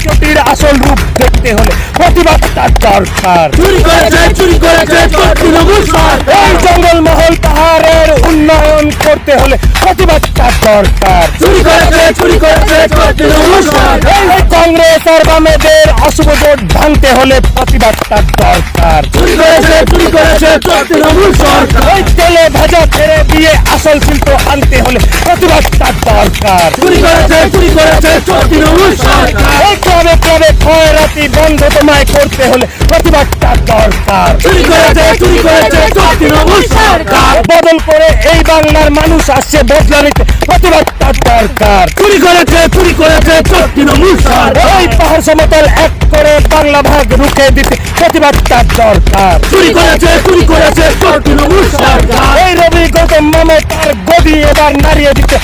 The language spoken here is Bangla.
দৃশ্যটির আসল রূপ দেখতে হলে প্রতিবাদটা দরকার। এই জঙ্গলমহল পাহাড়ের উন্নয়ন করতে হলে প্রতিবাদটা দরকার। এই কংগ্রেস আর বামেদের অশুভ জোট ভাঙতে হলে প্রতিবাদটা দরকার। ওই তেলে ভাজা ছেড়ে দিয়ে আসল শিল্প আনতে হলে প্রতিবাদটা দরকার। এই ক্লাবে ক্লাবে খয়রাতি বন্ধ তোমায় করতে হলে প্রতিবাদটা দরকার। বদল করে এই বাংলার মানুষ আসছে বদলা নিতে, প্রতিবাদটা দরকার। এই পাহাড় সমতল এক করে বাংলা ভাগ রুখে দিতে প্রতিবাদটা দরকার। এই রবি গৌতম মমতার গদি এবার নাড়িয়ে দিতে